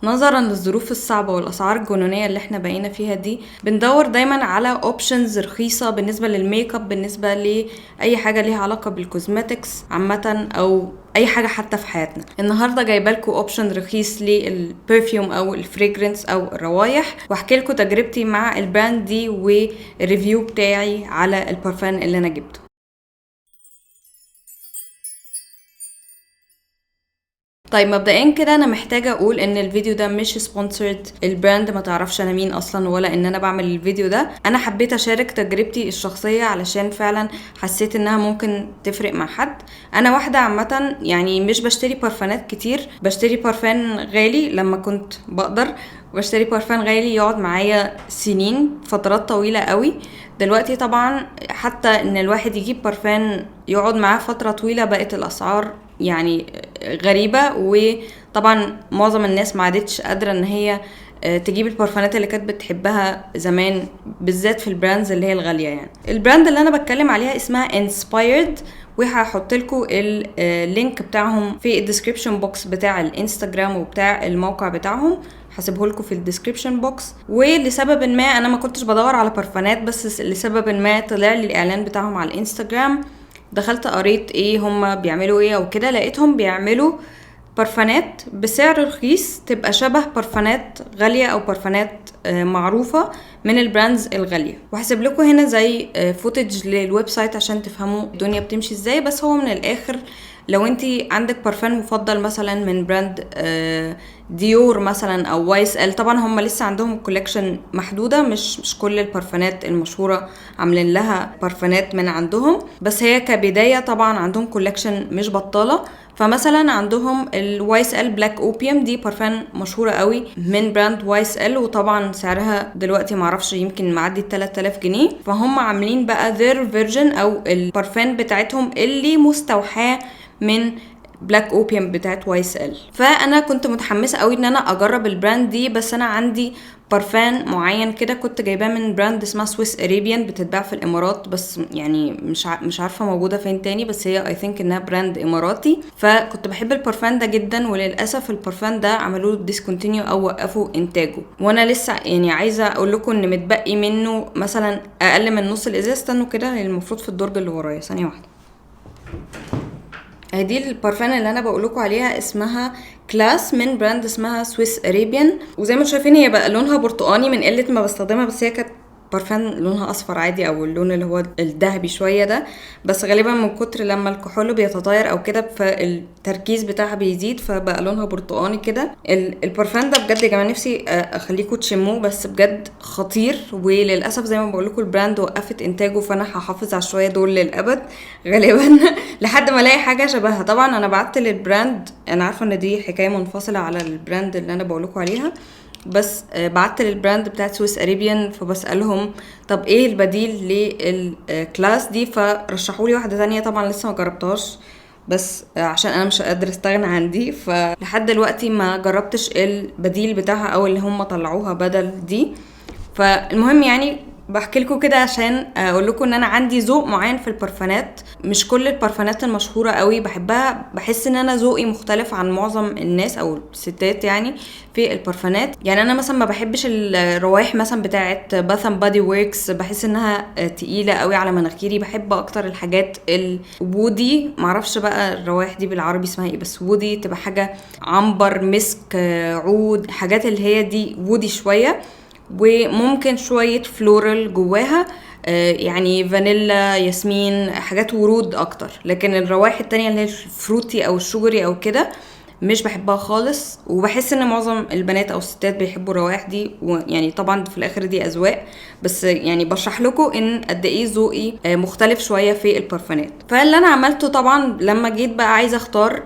نظرا للظروف الصعبة والأسعار الجنونية اللي احنا بقينا فيها دي، بندور دايما على اوبشنز رخيصة بالنسبة للميك اب، بالنسبة لأي حاجة ليها علاقة بالكوزماتكس عامة أو أي حاجة حتى في حياتنا. النهاردة جايبالكوا اوبشن رخيص للبرفيوم أو الفريجرنس أو الروايح، واحكي لكم تجربتي مع البراند دي والريفيو بتاعي على البرفان اللي أنا جبته. طيب مبدئيا كده انا محتاجه اقول ان الفيديو ده مش سبونسرد، البراند ما تعرفش انا مين اصلا ولا ان انا بعمل الفيديو ده. انا حبيت اشارك تجربتي الشخصيه علشان فعلا حسيت انها ممكن تفرق مع حد. انا واحده عامه يعني مش بشتري برفانات كتير، بشتري برفان غالي لما كنت بقدر، وبشتري برفان غالي يقعد معايا سنين، فترات طويله قوي. دلوقتي طبعا حتى ان الواحد يجيب برفان يقعد معاه فتره طويله بقت الاسعار يعني غريبة، وطبعا معظم الناس ما عادتش قادرة ان هي تجيب البرفانات اللي كانت بتحبها زمان، بالذات في البراندز اللي هي الغالية. يعني البراند اللي انا بتكلم عليها اسمها انسبايرد، وهحط لكم اللينك بتاعهم في الديسكريبشن بوكس بتاع الانستجرام وبتاع الموقع بتاعهم، هسيبه لكم في الديسكريبشن بوكس. ولسبب ما انا ما كنتش بدور على برفانات، بس لسبب ما طلع لي الاعلان بتاعهم على الانستجرام، دخلت قريت ايه هما بيعملوا ايه او كده، لقيتهم بيعملوا برفانات بسعر رخيص تبقى شبه برفانات غالية او برفانات معروفة من البراندز الغالية. وهسيب لكم هنا زي فوتج للويب سايت عشان تفهموا الدنيا بتمشي ازاي. بس هو من الاخر لو انتي عندك برفان مفضل مثلا من براند ديور مثلا او واي اس ال، طبعا هم لسه عندهم كولكشن محدوده، مش كل البرفانات المشهوره عاملين لها برفانات من عندهم، بس هي كبدايه طبعا عندهم كولكشن مش بطاله. فمثلا عندهم الواي اس ال بلاك اوبيوم، دي برفان مشهوره قوي من براند واي اس ال، وطبعا سعرها دلوقتي معرفش يمكن معدي 3000 جنيه. فهم عاملين بقى their version او البرفان بتاعتهم اللي مستوحاه من بلاك اوبيوم بتاعت واي اس ال. فانا كنت متحمسه قوي ان انا اجرب البراند دي، بس انا عندي برفان معين كده كنت جايباه من براند اسمها سويس اريبيان، بتتباع في الامارات، بس يعني مش عارفه موجوده فين تاني، بس هي اي ثينك انها براند اماراتي. فكنت بحب البرفان ده جدا، وللاسف البرفان ده عملوا له ديسكونتينيو او وقفوا انتاجه، وانا لسه يعني عايزه اقول لكم ان متبقي منه مثلا اقل من نص الازاز. استنوا كده، المفروض في الدرج اللي ورايا، ثانيه واحده. دي البارفان اللي انا بقولكوا عليها اسمها كلاس من براند اسمها سويس اريبيان، وزي ما شايفين هي بقى لونها برتقاني من قله ما بستخدمها، بس هي كانت برفان لونها اصفر عادي او اللون اللي هو الذهبي شويه ده، بس غالبا من كتر لما الكحول بيتطاير او كده فالتركيز بتاعها بيزيد فبقى لونها برتقاني كده. البرفان ده بجد يا جماعه نفسي اخليكم تشموه، بس بجد خطير. وللاسف زي ما بقول لكم البراند وقفت انتاجه، فانا هحافظ على شويه دول للابد غالبا لحد ما الاقي حاجه شبهها. طبعا انا بعت للبراند، انا عارفه ان دي حكايه منفصله على البراند اللي انا بقول لكم عليها، بس بعت للبراند بتاعت سويس اريبيان فبسالهم طب ايه البديل للكلاس دي، فرشحوا لي واحده ثانيه. طبعا لسه ما جربتهاش، بس عشان انا مش قادره استغنى عن دي، فلحد دلوقتي ما جربتش البديل بتاعها او اللي هم طلعوها بدل دي. فالمهم يعني بحكي لكم كده عشان اقول لكم ان انا عندي ذوق معين في البرفانات، مش كل البرفانات المشهوره قوي بحبها، بحس ان انا ذوقي مختلف عن معظم الناس او الستات يعني في البرفانات. يعني انا مثلا ما بحبش الروائح مثلا بتاعه باث اند بادي وركس، بحس انها تقيله قوي على مناخيري. بحب اكتر الحاجات الوودي، معرفش بقى الروائح دي بالعربي اسمها ايه، بس وودي تبقى حاجه عنبر مسك عود، حاجات اللي هي دي وودي شويه، وممكن شوية فلورال جواها، يعني فانيلا ياسمين، حاجات ورود اكتر. لكن الروائح التانية اللي هي الفروتي او الشجري او كده مش بحبها خالص. وبحس ان معظم البنات او الستات بيحبوا الروائح دي، ويعني طبعا في الاخر دي اذواق، بس يعني بشرح لكم ان قد ايه ذوقي مختلف شويه في البرفانات. فاللي انا عملته طبعا لما جيت بقى عايزه اختار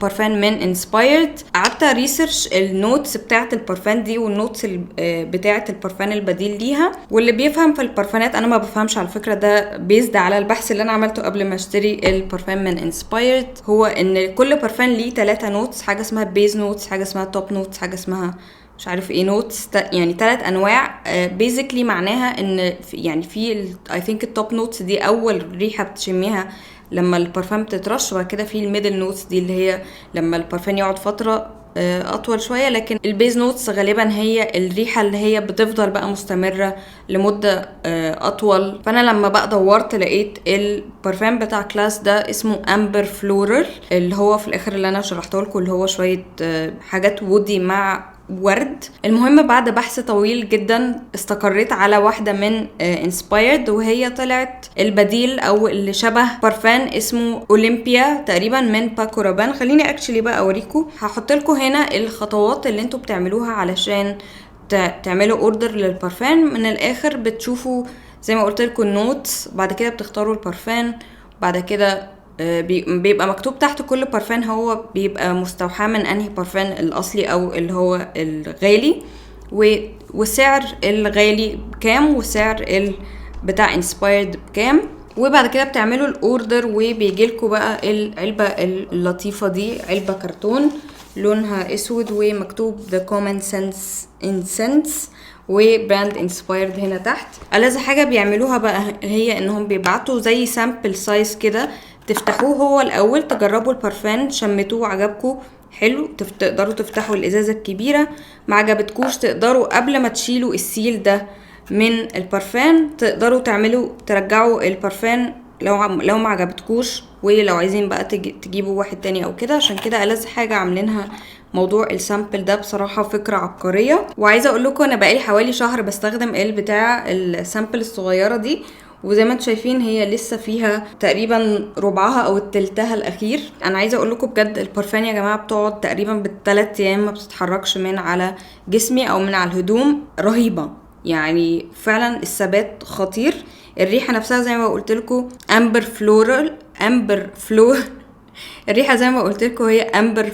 برفان من انسبايرد، قعدت ريسيرش النوتس بتاعه البرفان دي والنوتس بتاعه البرفان البديل ليها. واللي بيفهم في البرفانات، انا ما بفهمش على فكره، ده بيزد على البحث اللي انا عملته قبل ما اشتري البرفان من انسبايرد، هو ان كل برفان ليه 3 نوتس، حاجه اسمها بيز نوتس، حاجه اسمها توب نوتس، حاجه اسمها مش عارف ايه نوتس، يعني 3 انواع. بيزيكلي معناها ان يعني في اي ثينك التوب نوتس دي اول ريحه بتشميها لما البرفان بتترش، وبعد كده في الميدل نوتس دي اللي هي لما البرفان يقعد فتره اطول شويه، لكن البيز نوتس غالبا هي الريحه اللي هي بتفضل بقى مستمره لمده اطول. فانا لما بقى دورت لقيت البارفان بتاع كلاس ده اسمه امبر فلورال، اللي هو في الاخر اللي انا شرحته لكم، اللي هو شويه حاجات وودي مع ورد. المهم بعد بحث طويل جدا استقريت على واحدة من انسبايرد، وهي طلعت البديل او اللي شبه بارفان اسمه اولمبيا تقريبا من باكو رابان. خليني اكشلي بقى اوريكم، هحط لكم هنا الخطوات اللي انتوا بتعملوها علشان تعملوا اوردر للبارفان. من الاخر بتشوفوا زي ما قلت لكم النوتس، بعد كده بتختاروا البارفان، بعد كده بيبقى مكتوب تحت كل بارفان هو بيبقى مستوحى من انهي بارفان الاصلي او اللي هو الغالي، وسعر الغالي بكام وسعر بتاع انسبايرد بكام. وبعد كده بتعملوا الاوردر وبيجيلكوا بقى العلبة اللطيفة دي، علبة كرتون لونها اسود ومكتوب The Common Sense in Sense وبراند انسبايرد هنا تحت. ألذ حاجة بيعملوها بقى هي انهم بيبعتوا زي سامبل سايز كده، تفتحوه هو الاول تجربوا البارفان، شمتوه عجبكم حلو تقدروا تفتحوا الازازه الكبيره، ما عجبتكوش تقدروا قبل ما تشيلوا السيل ده من البارفان تقدروا ترجعوا البارفان لو ما عجبتكوش، ولو عايزين بقى تجيبوا واحد تاني او كده. عشان كده ألذ حاجه عاملينها موضوع السامبل ده، بصراحه فكره عبقريه. وعايزه اقول لكم انا بقالي حوالي شهر بستخدم بتاع السامبل الصغيره دي، وزي ما انتم شايفين هي لسه فيها تقريبا ربعها او التلتها الاخير. انا عايزه اقول لكم بجد البارفان يا جماعه بتقعد تقريبا بال3 ايام ما بتتحركش من على جسمي او من على الهدوم، رهيبه يعني فعلا الثبات خطير. الريحه نفسها زي ما قلت لكم امبر فلور الريحه زي ما قلت لكم هي امبر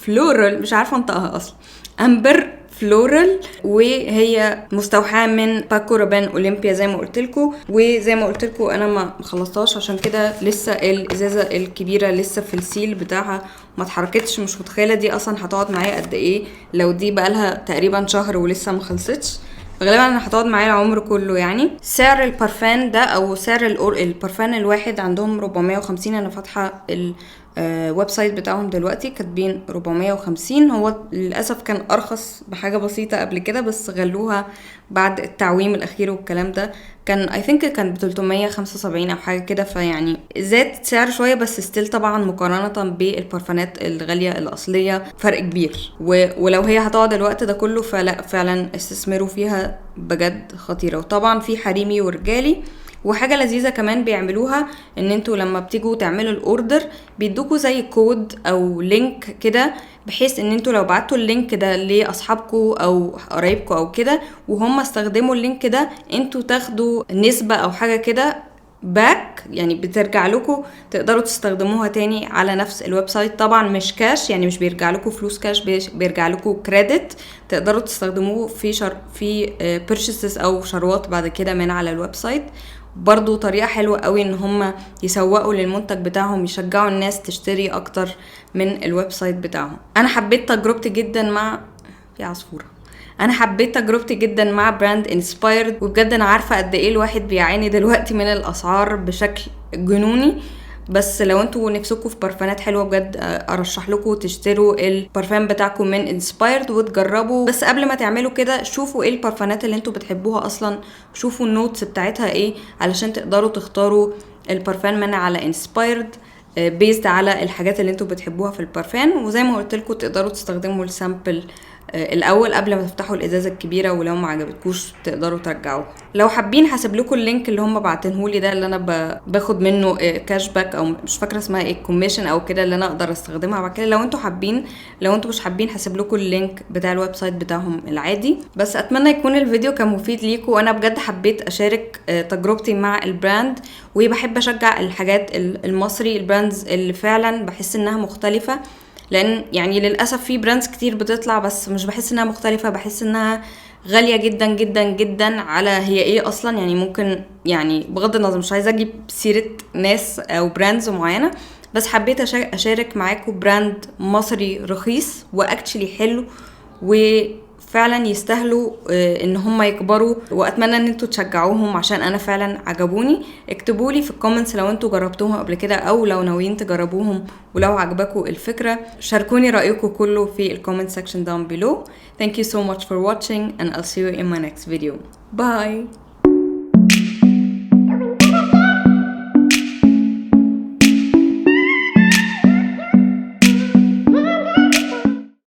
فلورال، مش عارفه انطقها اصلا، امبر فلورال، وهي مستوحاه من باكو رابان اولمبيا زي ما قلت لكم. وزي ما قلت لكم انا ما خلصتهاش عشان كده لسه الازازه الكبيره لسه في السيل بتاعها ما اتحركتش. مش متخيله دي اصلا هتقعد معايا قد ايه، لو دي بقى لها تقريبا شهر ولسه ما خلصتش، غالبا انا هتقعد معايا العمر كله يعني. سعر البارفان ده او سعر البارفان الواحد عندهم 450. انا فاتحه الويب سايت بتاعهم دلوقتي كاتبين 450. هو للاسف كان ارخص بحاجه بسيطه قبل كده، بس غلوها بعد التعويم الاخير والكلام ده، كان اي ثينك كان ب 375 او حاجه كده، فيعني زاد سعر شويه بس ستيل طبعا مقارنه بالبارفانات الغاليه الاصليه فرق كبير. ولو هي هتقعد الوقت ده كله فلا فعلا استثمروا فيها بجد خطيره. وطبعا في حريمي ورجالي. وحاجه لذيذه كمان بيعملوها ان انتوا لما بتيجوا تعملوا الاوردر بيدوكوا زي كود او لينك كده، بحيث ان انتوا لو بعتوا اللينك ده لاصحابكم او قرايبكم او كده وهم استخدموا اللينك ده، انتوا تاخدوا نسبة او حاجة كده باك، يعني بترجع لكم تقدروا تستخدموها تاني على نفس الويب سايت. طبعا مش كاش، يعني مش بيرجع لكم فلوس كاش، بيرجع لكم كريدت تقدروا تستخدموه في purchases او شروات بعد كده من على الويب سايت. برضو طريقة حلوة قوي ان هم يسوقوا للمنتج بتاعهم، يشجعوا الناس تشتري اكتر من الويب سايت بتاعهم. انا حبيت تجربتي جدا مع براند انسبايرد، وبجد انا عارفة قد ايه الواحد بيعاني دلوقتي من الاسعار بشكل جنوني، بس لو انتوا نفسكم في برفانات حلوه بجد ارشح لكم تشتروا البرفان بتاعكم من انسبايرد وتجربوا. بس قبل ما تعملوا كده شوفوا ايه البرفانات اللي انتوا بتحبوها اصلا، شوفوا النوتس بتاعتها ايه علشان تقدروا تختاروا البرفان من على انسبايرد بيزد على الحاجات اللي انتوا بتحبوها في البرفان. وزي ما قلت لكم تقدروا تستخدموا السامبل الاول قبل ما تفتحوا الازازه الكبيره، ولو ما عجبتكوش تقدروا ترجعوه. لو حابين هسيب لكم اللينك اللي هم باعتينهولي ده اللي انا باخد منه كاش باك او مش فاكره اسمها ايه، كوميشن او كده، اللي انا اقدر استخدمها بعد كده لو انتوا حابين. لو انتوا مش حابين هسيب لكم اللينك بتاع الويب سايت بتاعهم العادي. بس اتمنى يكون الفيديو كان مفيد ليكم، وانا بجد حبيت اشارك تجربتي مع البراند، وبحب اشجع الحاجات المصري، البراندز اللي فعلا بحس انها مختلفه، لان يعني للاسف في براندز كتير بتطلع بس مش بحس انها مختلفه، بحس انها غاليه جدا جدا جدا على هي ايه اصلا. يعني ممكن يعني بغض النظر مش عايزه اجيب سيره ناس او براندز معينه، بس حبيت اشارك معاكم براند مصري رخيص واكتشلي حلو فعلا يستاهلوا ان هم يكبروا، واتمنى ان انتوا تشجعوهم عشان انا فعلا عجبوني. اكتبوا لي في الكومنتس لو انتوا جربتوهم قبل كده او لو ناويين تجربوهم، ولو عجبكم الفكرة شاركوني رأيكم كله في الكومنت section down below. Thank you so much for watching and I'll see you in my next video. Bye.